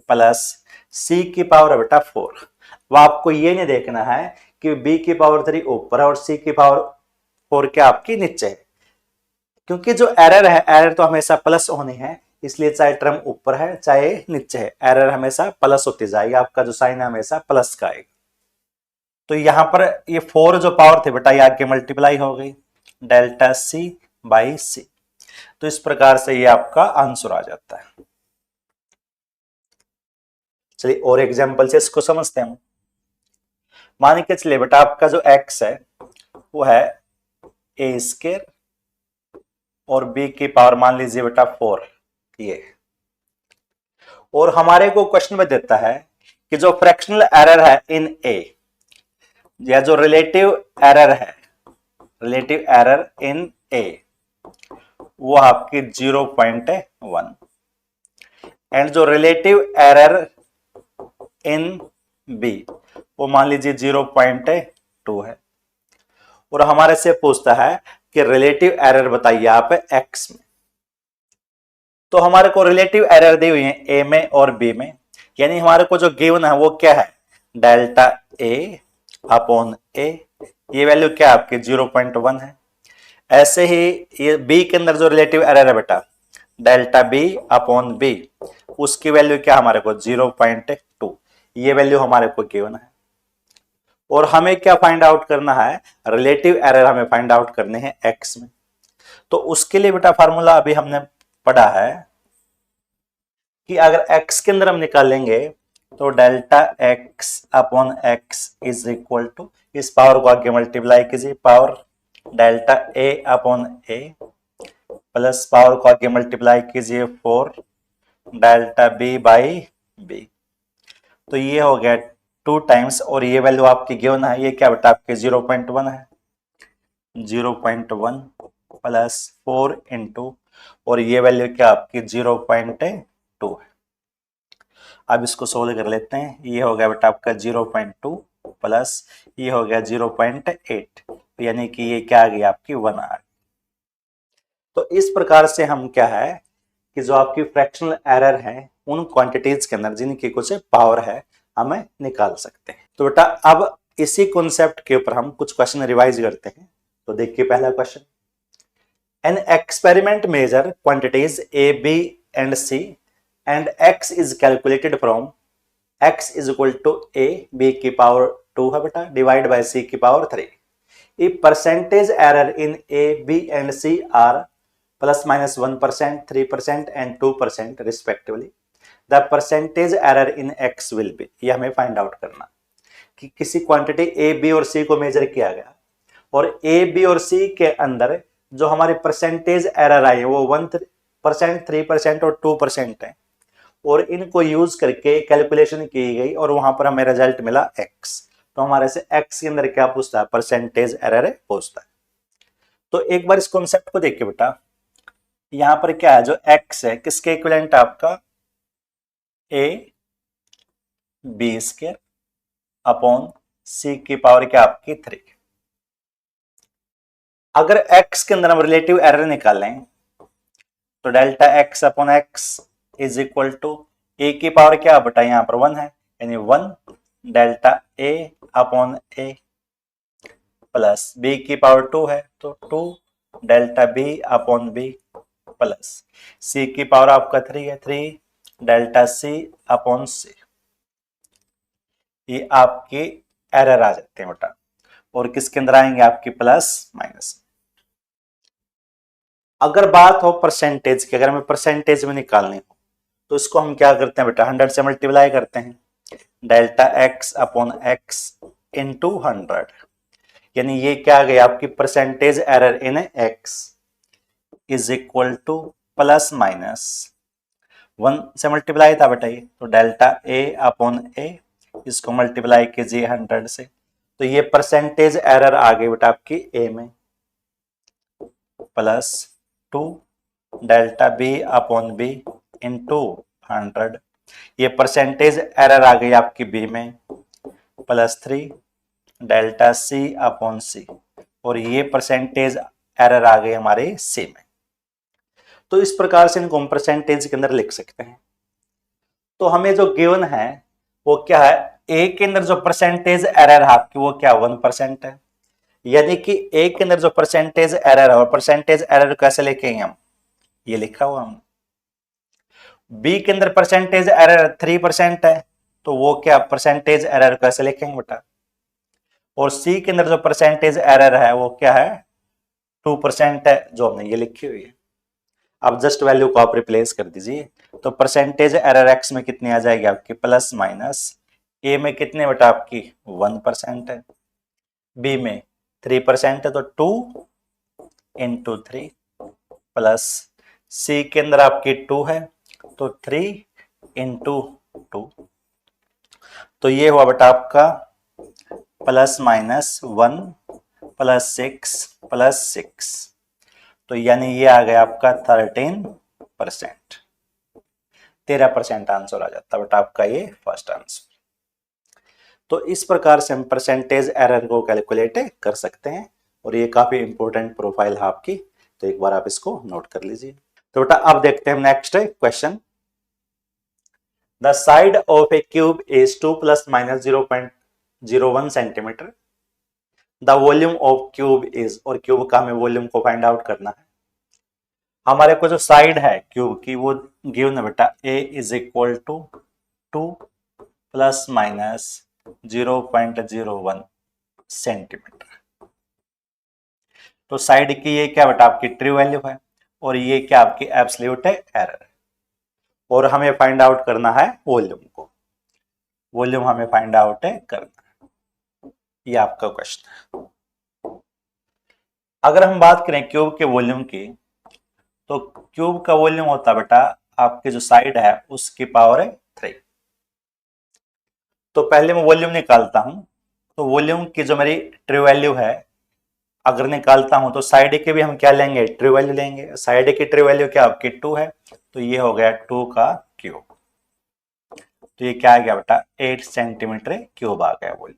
plus c की पावर है बेटा 4। वो आपको ये नहीं देखना है कि b की पावर 3 ऊपर है और c की पावर 4 क्या आपकी नीचे है, क्योंकि जो एरर है, एरर तो हमेशा प्लस होनी है, इसलिए चाहे टर्म ऊपर है चाहे नीचे है, एरर हमेशा प्लस होती जाएगी, आपका जो साइन है हमेशा प्लस का आएगा। तो यहां पर ये 4 जो पावर थे बेटा ये आगे मल्टीप्लाई हो गई, डेल्टा c बाई c। तो इस प्रकार से ये आपका आंसर आ जाता है। चलिए और एग्जांपल से इसको समझते हैं। मान के चलिए बेटा आपका जो x है वो है ए स्क्वायर और बी की पावर मान लीजिए बेटा 4 ये। और हमारे को क्वेश्चन में देता है कि जो फ्रैक्शनल एरर है इन ए या जो रिलेटिव एरर है, रिलेटिव एरर इन ए वो आपकी 0.1 एंड जो रिलेटिव एरर इन बी वो मान लीजिए 0.2 है। और हमारे से पूछता है कि रिलेटिव एरर बताइए आप एक्स में। तो हमारे को रिलेटिव एरर दी हुई है ए में और बी में, यानी हमारे को जो गिवन है वो क्या है, डेल्टा ए अपॉन ए, ये वैल्यू क्या आपकी 0.1 है। ऐसे ही ये बी के अंदर जो रिलेटिव एरर है बेटा डेल्टा बी अपॉन बी, उसकी वैल्यू क्या हमारे को 0.2, ये वैल्यू हमारे को गिवन है। और हमें क्या फाइंड आउट करना है, रिलेटिव एरर हमें फाइंड आउट करने हैं एक्स में। तो उसके लिए बेटा फार्मूला अभी हमने पढ़ा है कि अगर x के अंदर हम निकालेंगे तो delta x upon x is equal to, इस पावर को आगे मल्टीप्लाई कीजिए, power delta a upon a plus power को आगे मल्टीप्लाई कीजिए 4 डेल्टा b बाई b। तो ये हो गया 2 टाइम्स, और ये वैल्यू आपकी गिवन है, ये क्या बेटा आपके 0.1 है, 0.1 प्लस 4 इंटू, और ये वैल्यू क्या आपकी 0.2 है। अब इसको सोल्व कर लेते हैं, ये हो गया बेटा आपका 0.2 प्लस ये हो गया 0.8, यानी कि ये क्या आ गई आपकी 1 आ गई। तो इस प्रकार से हम क्या है कि जो आपकी फ्रैक्शनल एरर है उन क्वांटिटीज के अंदर जिनकी कुछ पावर है हमें निकाल सकते हैं। तो बेटा अब इसी कॉन्सेप्ट के ऊपर हम कुछ क्वेश्चन रिवाइज करते हैं। तो देखिए पहला question, an experiment measure quantities A B and C and x is calculated from x is equal to a b की पावर 2 है बेटा डिवाइड बाय c की power 3। if percentage error in a b and c are plus minus 1%, 3% and 2% respectively, the percentage error in x will be, ये हमें फाइंड आउट करना कि किसी क्वांटिटी a b और c को मेजर किया गया और a b और c के अंदर जो हमारी परसेंटेज एरर आई है वो 1%, 3% और 2% है, और इनको यूज करके कैलकुलेशन की गई और वहां पर हमें रिजल्ट मिला x। तो हमारे से x के अंदर क्या पूछता है, परसेंटेज एरर पूछता है। तो एक बार इस कॉन्सेप्ट को देखिए बेटा, यहां पर क्या है, जो x है किसके इक्विवेलेंट आपका a b square upon c की पावर क्या आपकी 3। अगर x के अंदर हम रिलेटिव एरर निकालें तो delta x upon x is equal to A की पावर क्या बेटा यहां पर 1 है, यानी 1 delta A upon A plus B की पावर 2 है तो 2 delta B upon B plus C की पावर आपका 3 है, 3 डेल्टा सी अपॉन सी। ये आपके एरर आ जाते हैं बेटा, और किसके अंदर आएंगे आपकी प्लस माइनस। अगर बात हो परसेंटेज की, अगर हमें परसेंटेज में निकालनी हो तो इसको हम क्या करते हैं बेटा 100 से मल्टीप्लाई करते हैं, delta x upon x into 100, यानी ये क्या आ गई आपकी percentage error in x is equal to plus minus 1 से मल्टीप्लाई था बेटा ये, तो डेल्टा ए अपॉन ए, इसको मल्टीप्लाई कीजिए 100 से, तो ये परसेंटेज एरर आ गई बेटा आपकी ए में plus 2 delta B upon B into 100, ये परसेंटेज एरर आ गई आपकी बी में plus 3 delta C upon C, और ये परसेंटेज एरर आ गई हमारे सी में। तो इस प्रकार से इनको हम परसेंटेज के अंदर लिख सकते हैं। तो हमें जो गिवन है वो क्या है, ए के अंदर जो परसेंटेज एरर है आपकी वो क्या 1% है, यानी कि ए के अंदर जो परसेंटेज एरर है, और परसेंटेज एरर कैसे लिखेंगे हम, ये लिखा हुआ हम। बी के अंदर परसेंटेज एरर 3% है तो वो क्या परसेंटेज एरर कैसे लिखेंगे बेटा, और सी के अंदर जो परसेंटेज एरर है वो क्या है 2% है, जो हमने ये लिखी हुई है। अब जस्ट वैल्यू को आप रिप्लेस कर दीजिए, तो परसेंटेज एरर एक्स में कितनी आ जाएगी आपकी प्लस माइनस, ए में कितने बेटा आपकी 1% है, बी में 3% है तो 2 इंटू 3 प्लस सी के अंदर आपकी 2 है तो 3 इंटू 2, तो ये हुआ बेटा आपका प्लस माइनस 1 प्लस 6 प्लस 6, तो यानी ये आ गया आपका 13%, 13% आंसर आ जाता है बेटा आपका ये फर्स्ट आंसर। तो इस प्रकार से हम परसेंटेज एरर को कैलकुलेट कर सकते हैं और ये काफी इंपॉर्टेंट प्रोफाइल है आपकी, तो एक बार आप इसको नोट कर लीजिए। तो बेटा अब देखते हैं next question. The side of A cube is 2 plus minus 0.01 centimetre. The volume of cube is, और क्यूब का हमें वॉल्यूम को फाइंड आउट करना है। हमारे को जो साइड है क्यूब की वो गिवन है बेटा a is equal to 2 plus minus 0.01 centimetre. तो साइड की ये क्या बेटा आपकी ट्रू वैल्यू है और ये क्या आपकी एब्सोल्यूट है एरर, और हमें फाइंड आउट करना है वॉल्यूम को, वॉल्यूम हमें फाइंड आउट है करना है, ये आपका क्वेश्चन है। अगर हम बात करें क्यूब के वॉल्यूम की, तो क्यूब का वॉल्यूम होता बेटा आपके जो साइड है उसकी पावर है 3। तो पहले मैं वॉल्यूम निकालता हूं, तो वॉल्यूम की जो मेरी ट्रू वैल्यू है अगर निकालता हूं तो साइड के भी हम क्या लेंगे, ट्रू वैल्यू लेंगे। साइड की ट्रू वैल्यू क्या आपकी 2 है, तो ये हो गया 2 का क्यूब, तो ये क्या आ गया बेटा 8 सेंटीमीटर क्यूब आ गया वॉल्यूम।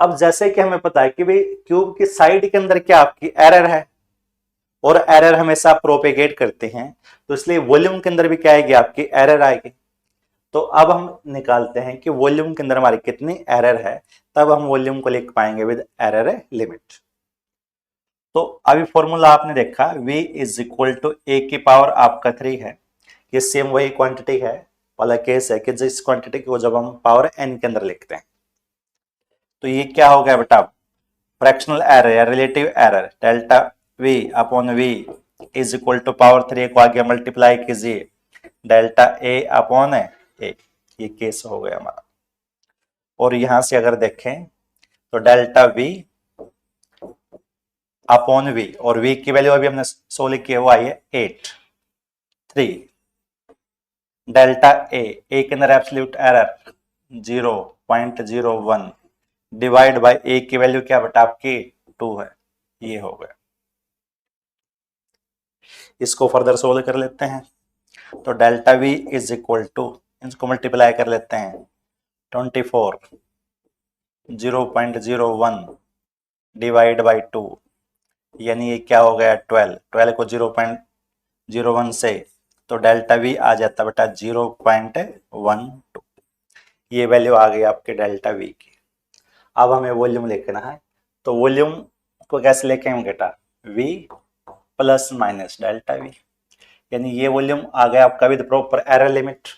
अब जैसे कि हमें पता है कि भाई क्यूब की साइड के अंदर क्या आपकी एरर है और एरर हमेशा प्रोपेगेट करते हैं, तो इसलिए वॉल्यूम के अंदर भी क्या आएगी आपकी एरर आएगी। तो अब हम निकालते हैं कि वॉल्यूम के अंदर हमारी कितनी एरर है, तब हम वॉल्यूम को लिख पाएंगे विद एरर लिमिट। तो अभी फॉर्मूला आपने देखा v is equal to A की पावर आपका 3 है, ये सेम वही क्वांटिटी है वाला केस है कि जिस क्वांटिटी को जब हम पावर n के अंदर लिखते हैं, तो ये क्या हो गया बेटा फ्रैक्शनल एरर या relative error delta v upon v is equal to power 3 को आगे मल्टीप्लाई कीजिए डेल्टा a अपॉन a, ये केस हो गया हमारा। और यहां से अगर देखें तो डेल्टा v अपॉन v, और v की वैल्यू अभी हमने सोल्व किया हुआ है 8 3 डेल्टा a के अंदर absolute error 0.01 divide by a की वैल्यू क्या बेटा आपकी 2 है, ये हो गया। इसको फर्दर सोल्व कर लेते हैं, तो delta v is equal to, इसको मल्टीप्लाई कर लेते हैं 24 0.01 डिवाइड बाई 2, यानी ये क्या हो गया 12 को 0.01 से, तो डेल्टा v आ जाता बेटा 0.12, ये वैल्यू आ गई आपके डेल्टा v की। अब हमें वॉल्यूम लिखना है, तो वॉल्यूम को कैसे लेके हम बेटा v plus minus delta v, यानी ये वॉल्यूम आ गया आपका विद प्रॉपर एरर लिमिट।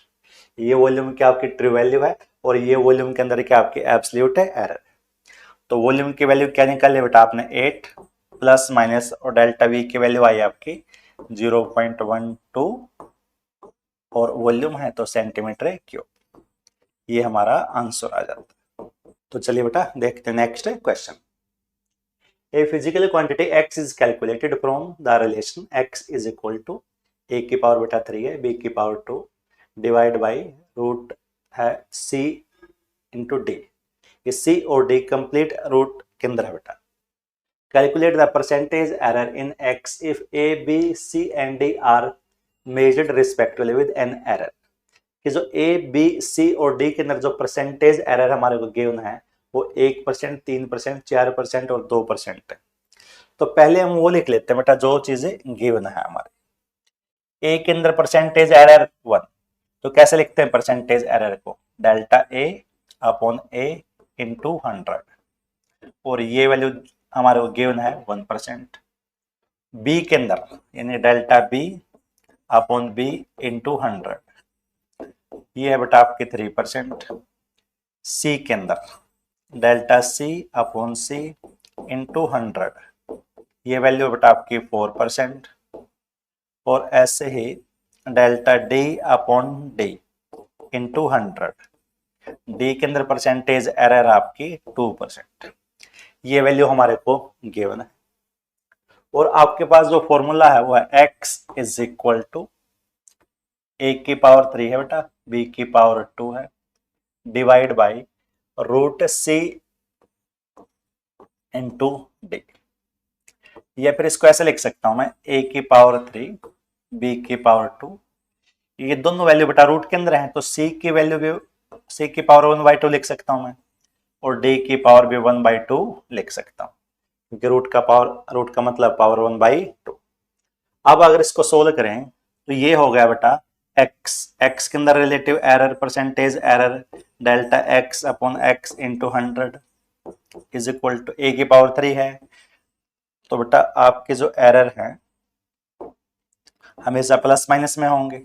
ये वॉल्यूम क्या आपकी ट्रू वैल्यू है और ये वॉल्यूम के अंदर क्या आपकी एब्सोल्यूट है एरर। तो वॉल्यूम की वैल्यू क्या निकाली बेटा आपने 8 प्लस माइनस, और डेल्टा v की वैल्यू आई आपकी 0.12 और वॉल्यूम है तो सेंटीमीटर क्यूब, ये हमारा आंसर आ जाता है। तो चलिए बेटा देखते हैं next question. A physical quantity x is calculated from the relation x is equal to a की पावर बेटा 3 है, b की पावर 2 डिवाइड बाई रूट है c इंटू डी। ये c और d कंप्लीट रूट के अंदर है बेटा। Calculate the percentage error in x if a b c and d are measured respectively with an error, कि जो a b c और d के अंदर जो परसेंटेज एरर हमारे को गिवन है वो 1%, 3%, 4% और 2% है। तो पहले हम वो लिख लेते हैं बेटा जो चीजें गिवन है हमारे। ए के अंदर परसेंटेज एरर 1, तो कैसे लिखते हैं परसेंटेज एरर को, delta A upon A into 100, और ये वैल्यू हमारे को गिवन है 1%। बी के अंदर यानी delta B upon B into 100, ये है बेटा आपकी 3%। सी के अंदर delta C upon C into 100, ये वैल्यू बेटा आपकी 4%। और ऐसे ही delta D upon D into 100, D के अंदर परसेंटेज एरर आपकी 2%। ये वैल्यू हमारे को गिवन है। और आपके पास जो फॉर्मूला है वो है x is equal to A की पावर 3 है बेटा, b की पावर 2 है, divide by root C into D. या फिर इसको ऐसे लिख सकता हूं मैं, a की पावर 3 b की पावर 2, ये दोनों वैल्यू बेटा रूट के अंदर है, तो c की वैल्यू भी c की पावर 1/2 लिख सकता हूं मैं, और d की पावर भी 1/2 लिख सकता हूं, क्योंकि रूट का मतलब पावर 1/2। अब अगर इसको सोल्व करें तो ये हो गया बेटा x के अंदर relative error, percentage error, delta x upon x into 100 is equal to a की पावर 3 है। तो बेटा आपके जो एरर है हमेशा प्लस माइनस में होंगे,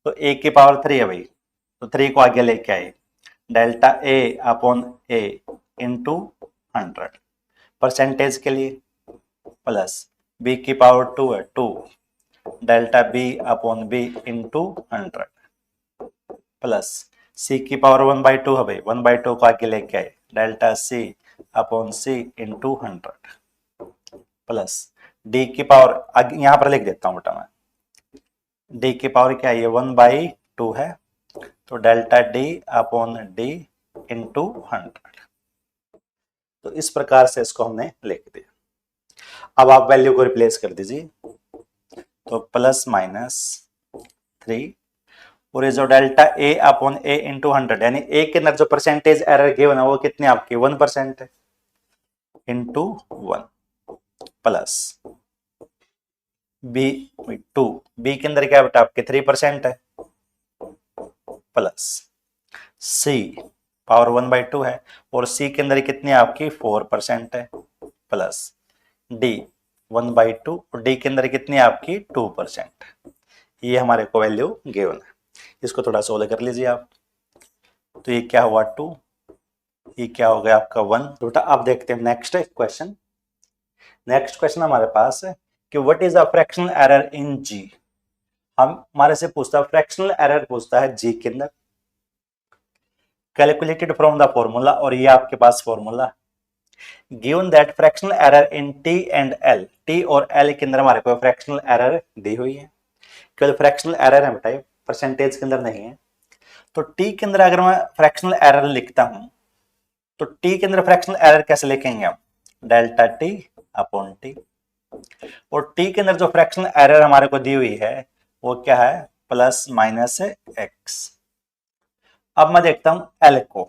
तो a की पावर 3 है भाई, तो 3 को आगे लेके आए, delta a upon a into 100 percentage के लिए, प्लस b की पावर 2 है 2, delta b upon b into 100, plus c की पावर 1/2 है भाई, 1/2 को आगे लेके आए, delta c upon c into 100, plus d की पावर यहां पर लिख देता हूं बेटा मैं, d की पावर क्या है, ये 1/2 है, तो delta d upon d into 100। तो इस प्रकार से इसको हमने लिख दिया। अब आप वैल्यू को रिप्लेस कर दीजिए, तो प्लस माइनस 3, और ये जो delta a upon a into 100, यानी a के अंदर जो परसेंटेज एरर गिवन है वो कितनी आपकी 1% है, इंटू 1, प्लस b 2, b के अंदर क्या बेटा आपके 3% है, प्लस c पावर 1/2 है, और c के अंदर कितनी आपकी 4% है, प्लस d 1/2, और d के अंदर कितनी आपकी 2% है। ये हमारे को वैल्यू गिवन है। इसको थोड़ा सोल्व कर लीजिए आप, तो ये क्या हुआ 2, ये क्या हो गया आपका 1। तो बेटा आप देखते हैं नेक्स्ट क्वेश्चन। नेक्स्ट क्वेश्चन हमारे पास है कि what is the fractional error in G. हमारे से पूछता है फ्रैक्शनल एरर, पूछता है जी के अंदर, कैलकुलेटेड फ्रॉम द फॉर्मूला, और ये आपके पास formula, given that fractional error in T and L, T और एल के अंदर हमारे को फ्रैक्शनल एरर दी हुई है, केवल फ्रैक्शनल एरर है बेटा, परसेंटेज के अंदर नहीं है। तो टी के अंदर अगर मैं फ्रैक्शनल एरर लिखता हूं, तो टी के अंदर फ्रैक्शनल एरर कैसे लिखेंगे हम, डेल्टा टी अपॉन टी, और टी के अंदर जो फ्रैक्शनल एरर हमारे को दी हुई है वो क्या है, प्लस माइनस एक्स। अब मैं देखता हूं एल को,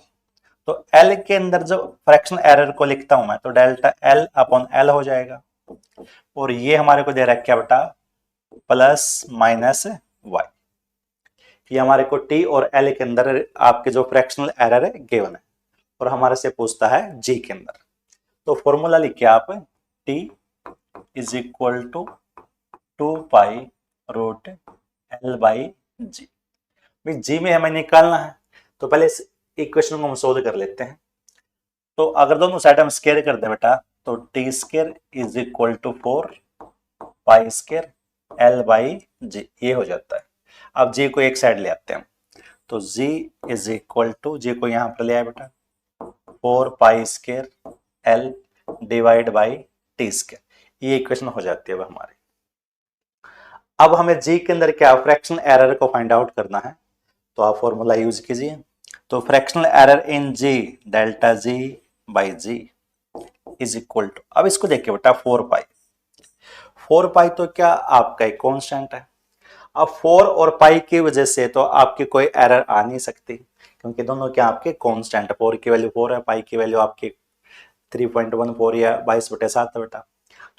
तो एल के अंदर जो फ्रैक्शनल एरर को लिखता हूं मैं, तो डेल्टा एल अपॉन एल हो जाएगा, और ये हमारे को दे रहा है क्या बेटा, प्लस माइनस वाई। ये हमारे को टी और एल के अंदर आपके जो फ्रैक्शनल एरर है गिवन है, और हमारे से पूछता है जी के अंदर। तो फॉर्मूला लिखिए आप, T is equal to 2 pi root L by G. भाई जी में हमें निकालना है, तो पहले इस इक्वेशन को हम सोल्व कर लेते हैं। तो अगर दोनों साइड हम स्क्वायर कर दे बेटा, तो T square is equal to 4 pi square L by G, ये हो जाता है। अब जी को एक साइड ले आते हैं, तो जी इज इक्वल टू, जी को यहां पर ले आए बेटा, 4 pi square L divide by T square, ये इक्वेशन हो जाती है अब हमारी। अब हमें जी के अंदर क्या फ्रैक्शनल एरर को फाइंड आउट करना है, तो आप फॉर्मूला यूज कीजिए। तो fractional error in G, delta G by G is equal to, अब इसको देखिए बेटा 4 पाई तो क्या आपका एक कांस्टेंट है। अब 4 और पाई की वजह से तो आपकी कोई एरर आ नहीं सकती, क्योंकि दोनों क्या आपके कांस्टेंट है, 4 की वैल्यू 4 है, पाई की वैल्यू आपकी 3.14 या 22/7 है बेटा।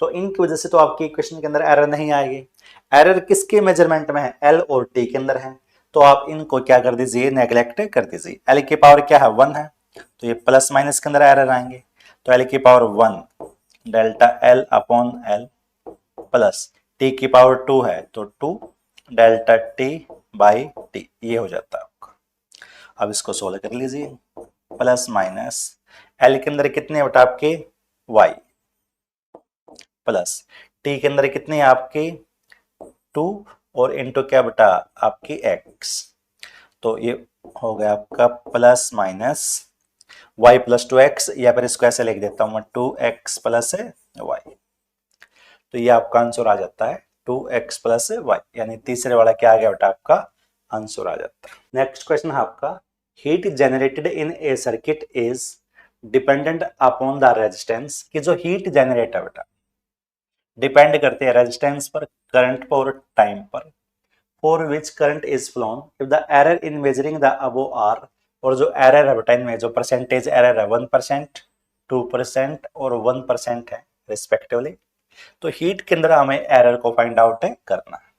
तो इनकी वजह से तो आपकी इक्वेशन के अंदर एरर नहीं आएगी। एरर किसके मेजरमेंट में है, एल और टी के अंदर है, तो आप इनको क्या कर दीजिए, नेग्लेक्ट कर दीजिए। एल की पावर क्या है 1 है, तो ये प्लस माइनस के अंदर एरर आएंगे, तो एल की power 1 delta L upon L, plus T की पावर 2 है, तो 2 डेल्टा टी बाई टी, ये हो जाता है आपका। अब इसको सोल्व कर लीजिए, प्लस माइनस एल के अंदर कितने बेटा आपके वाई, प्लस टी के अंदर कितनी है आपकी 2, और इंटू क्या बेटा आपकी x, तो ये हो गया आपका plus minus y plus 2x, या फिर इसको ऐसे लिख देता हूं मैं 2x प्लस y। तो ये आपका आंसर आ जाता है 2x प्लस y, यानी तीसरे वाला क्या आ गया बेटा आपका आंसर आ जाता है। नेक्स्ट क्वेश्चन है आपका, heat generated in A circuit is dependent upon the resistance, कि जो हीट जनरेट है बेटा डिपेंड करते हैं रेजिस्टेंस पर, करंट पर और टाइम पर, for which current is flown if the error in measuring the above R, और जो एरर है बेटा इनमें जो परसेंटेज एरर है 1%, 2% और 1% है रिस्पेक्टिवली। तो हीट के अंदर हमें एरर को फाइंड आउट करना है।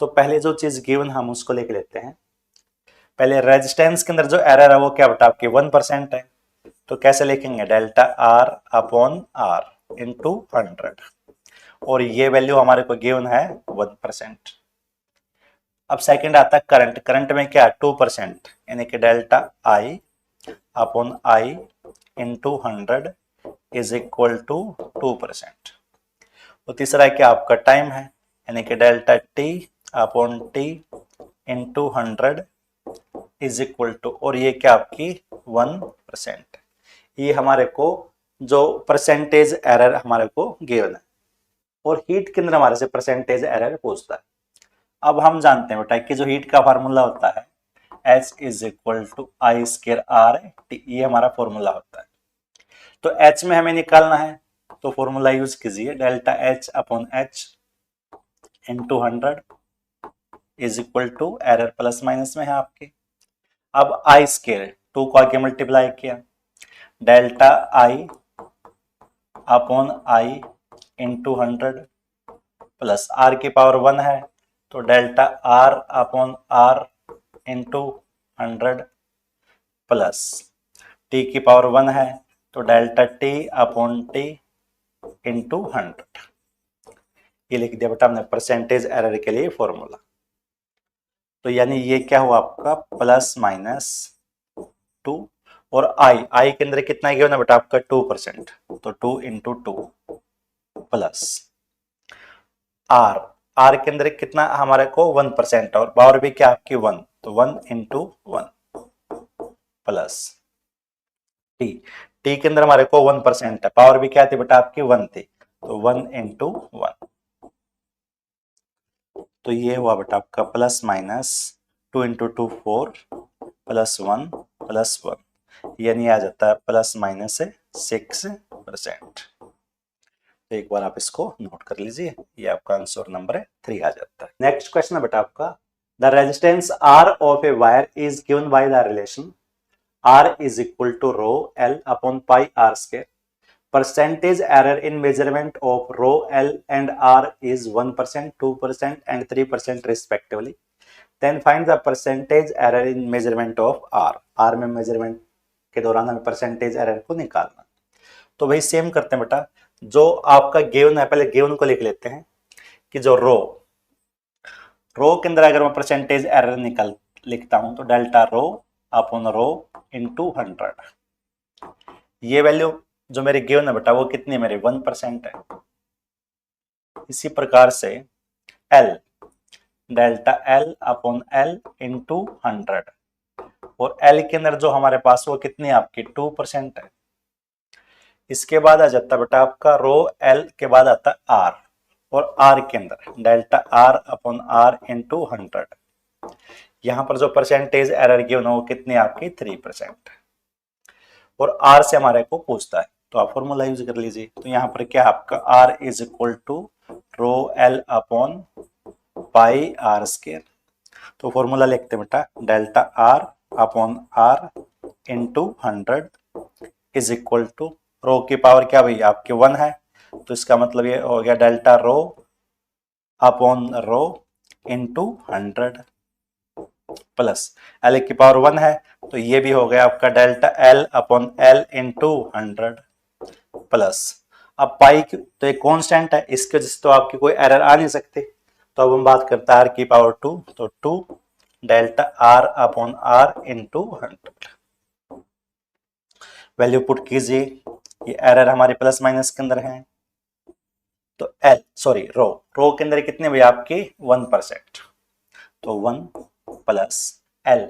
तो पहले जो चीज गिवन हम उसको लिख लेते हैं। पहले रेजिस्टेंस के अंदर जो एरर है वो क्या बेटा आपकी 1% है, तो कैसे लिखेंगे delta R upon R into 100, और ये वैल्यू हमारे को गिवन है 1%। अब सेकंड आता है करंट, करंट में क्या 2%, यानी कि delta I upon I into 100 is equal to 2%। तो तीसरा क्या आपका टाइम है, यानी कि delta T upon T into 100 is equal to, और ये क्या आपकी 1%। ये हमारे को जो परसेंटेज एरर हमारे को गिवन है, और हीट के अंदर हमारे से परसेंटेज एरर पूछता है। अब हम जानते हैं बेटा कि जो हीट का फार्मूला होता है H is equal to I square R T, ये हमारा फॉर्मूला होता है। तो H में हमें निकालना है, तो फॉर्मूला यूज कीजिए delta H upon H into 100 is equal to, error plus minus में है आपके। अब आई स्केयर 2 को आगे मल्टीप्लाई किया, delta I upon I into 100 plus R की पावर 1 है, तो delta R upon R into 100 plus T की पावर 1 है, तो delta T upon T into 100। ये लिख दिया बेटा हमने परसेंटेज एरर के लिए फॉर्मूला। तो यानी ये क्या हुआ आपका प्लस माइनस 2, और आई के अंदर कितना गया ना बेटा आपका 2%, तो 2 इंटू 2 प्लस आर के अंदर कितना हमारे को 1%, और पावर भी क्या आपकी 1, तो 1 इंटू 1 प्लस टी के अंदर हमारे को 1% है, पावर भी क्या थी बेटा आपकी 1 थी, तो 1 इंटू 1। तो ये हुआ बेटा आपका plus minus 2 into 2 4 plus 1 plus 1, यानी आ जाता है प्लस माइनस 6%। तो एक बार आप इसको नोट कर लीजिए, ये आपका आंसर नंबर 3 आ जाता है। नेक्स्ट क्वेश्चन है बेटा आपका, the resistance R of a wire is given by the relation R is equal to rho L upon pi R square, percentage error in measurement of rho L and R is 1%, 2% and 3% respectively. Then find the percentage error in measurement of R. R में measurement के दौरान हमें percentage error को निकालना। तो भाई सेम करते हैं बेटा, जो आपका गिवन है पहले गिवन को लिख लेते हैं कि जो रो के अंदर अगर मैं परसेंटेज एरर निकाल लिखता हूं तो delta rho upon rho into 100, ये वैल्यू जो मेरे गिवन है बेटा वो कितनी है मेरे 1% है। इसी प्रकार से L delta L upon L into 100, और L के अंदर जो हमारे पास वो कितनी है आपकी 2% है। इसके बाद आ जाता है बेटा आपका रो L के बाद आता है R, और R के अंदर delta R upon R into 100, यहां पर जो परसेंटेज एरर गिवन है वो कितनी है आपकी 3%, और R से हमारे को पूछता है, तो आप फॉर्मूला यूज कर लीजिए। तो यहाँ पर क्या आपका R is equal to rho L upon pi R square. तो फॉर्मूला लिखते हैं बेटा delta R upon R into 100 is equal to, rho की पावर क्या भाई आपके 1 है, तो इसका मतलब ये हो गया delta rho upon rho into 100 plus L की पावर 1 है, तो ये भी हो गया आपका delta L upon L into 100 plus, अब पाई तो एक कांस्टेंट है, इसके वजह से तो आपकी कोई एरर आ नहीं सकती। तो अब हम बात करते हैं R की पावर 2, तो 2 delta R upon R into 100, value put कीजिए, ये एरर हमारे प्लस माइनस के अंदर है। तो रो के अंदर कितने भाई आपकी 1%, तो 1 प्लस L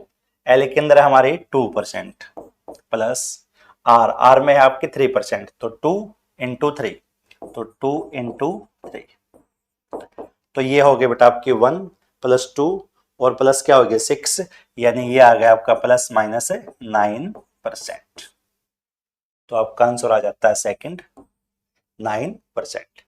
के अंदर हमारी 2%, प्लस आर, आर में है आपके 3%, तो 2 इंटू 3, तो 2 इंटू 3, तो ये हो गया बेटा आपकी 1 प्लस 2 और प्लस क्या हो गया 6, यानी ये आ गया आपका प्लस माइनस 9%। तो आपका आंसर आ जाता है सेकंड 9%।